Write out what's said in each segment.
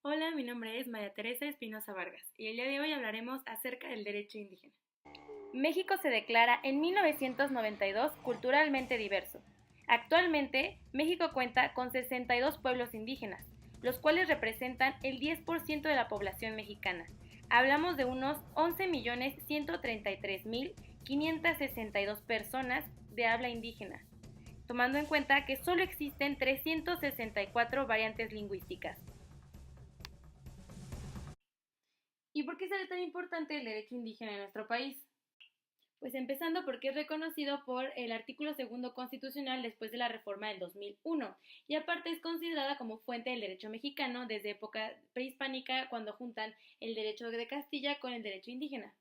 Hola, mi nombre es María Teresa Espinosa Vargas y el día de hoy hablaremos acerca del derecho indígena. México se declara en 1992 culturalmente diverso. Actualmente, México cuenta con 62 pueblos indígenas, los cuales representan el 10% de la población mexicana. Hablamos de unos 11.133.562 personas de habla indígena, tomando en cuenta que solo existen 364 variantes lingüísticas. ¿Y por qué sale tan importante el derecho indígena en nuestro país? Pues empezando porque es reconocido por el artículo segundo constitucional después de la reforma del 2001 y aparte es considerada como fuente del derecho mexicano desde época prehispánica cuando juntan el derecho de Castilla con el derecho indígena.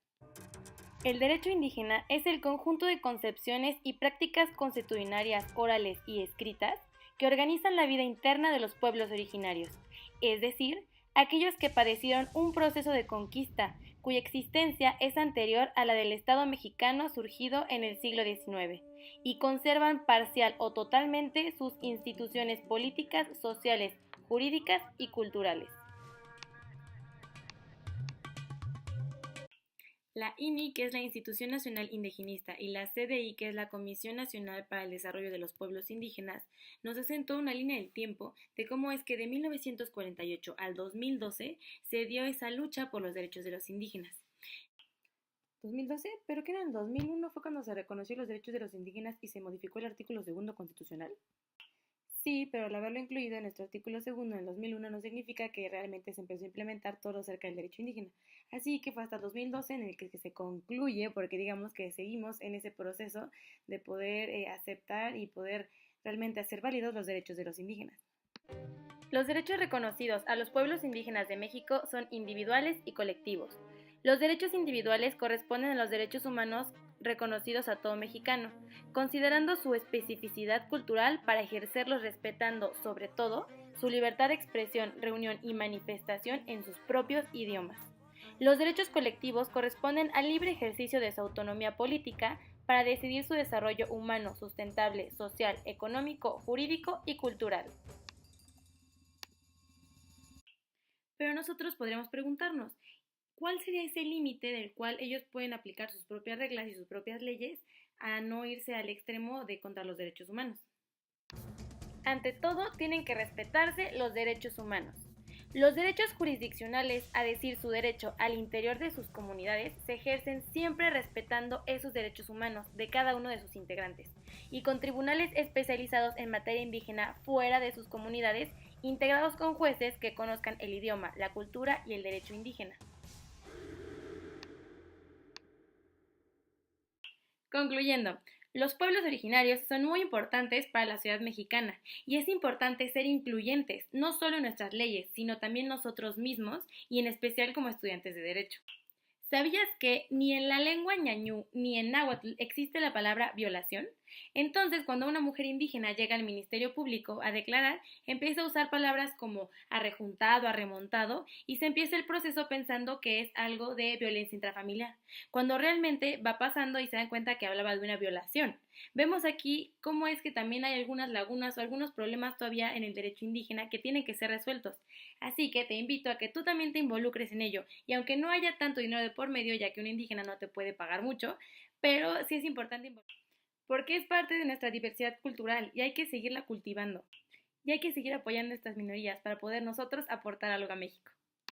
El derecho indígena es el conjunto de concepciones y prácticas consuetudinarias orales y escritas que organizan la vida interna de los pueblos originarios, es decir, aquellos que padecieron un proceso de conquista cuya existencia es anterior a la del Estado mexicano surgido en el siglo XIX, y conservan parcial o totalmente sus instituciones políticas, sociales, jurídicas y culturales. La INI, que es la Institución Nacional Indigenista, y la CDI, que es la Comisión Nacional para el Desarrollo de los Pueblos Indígenas, nos asentó una línea del tiempo de cómo es que de 1948 al 2012 se dio esa lucha por los derechos de los indígenas. ¿2012? ¿Pero qué era en 2001? ¿Fue cuando se reconoció los derechos de los indígenas y se modificó el artículo segundo constitucional? Sí, pero al haberlo incluido en nuestro artículo segundo en el 2001 no significa que realmente se empezó a implementar todo acerca del derecho indígena. Así que fue hasta 2012 en el que se concluye, porque digamos que seguimos en ese proceso de poder aceptar y poder realmente hacer válidos los derechos de los indígenas. Los derechos reconocidos a los pueblos indígenas de México son individuales y colectivos. Los derechos individuales corresponden a los derechos humanos reconocidos a todo mexicano, considerando su especificidad cultural para ejercerlos respetando, sobre todo, su libertad de expresión, reunión y manifestación en sus propios idiomas. Los derechos colectivos corresponden al libre ejercicio de su autonomía política para decidir su desarrollo humano, sustentable, social, económico, jurídico y cultural. Pero nosotros podríamos preguntarnos, ¿cuál sería ese límite del cual ellos pueden aplicar sus propias reglas y sus propias leyes a no irse al extremo de contra los derechos humanos? Ante todo, tienen que respetarse los derechos humanos. Los derechos jurisdiccionales, a decir su derecho al interior de sus comunidades, se ejercen siempre respetando esos derechos humanos de cada uno de sus integrantes, y con tribunales especializados en materia indígena fuera de sus comunidades, integrados con jueces que conozcan el idioma, la cultura y el derecho indígena. Concluyendo, los pueblos originarios son muy importantes para la sociedad mexicana y es importante ser incluyentes, no solo en nuestras leyes, sino también nosotros mismos y en especial como estudiantes de derecho. ¿Sabías que ni en la lengua ñañú ni en náhuatl existe la palabra violación? Entonces, cuando una mujer indígena llega al Ministerio Público a declarar, empieza a usar palabras como arrejuntado, arremontado, y se empieza el proceso pensando que es algo de violencia intrafamiliar, cuando realmente va pasando y se dan cuenta que hablaba de una violación. Vemos aquí cómo es que también hay algunas lagunas o algunos problemas todavía en el derecho indígena que tienen que ser resueltos. Así que te invito a que tú también te involucres en ello, y aunque no haya tanto dinero de por medio, ya que un indígena no te puede pagar mucho, pero sí es importante involucrarse porque es parte de nuestra diversidad cultural y hay que seguirla cultivando. Y hay que seguir apoyando a estas minorías para poder nosotros aportar algo a México.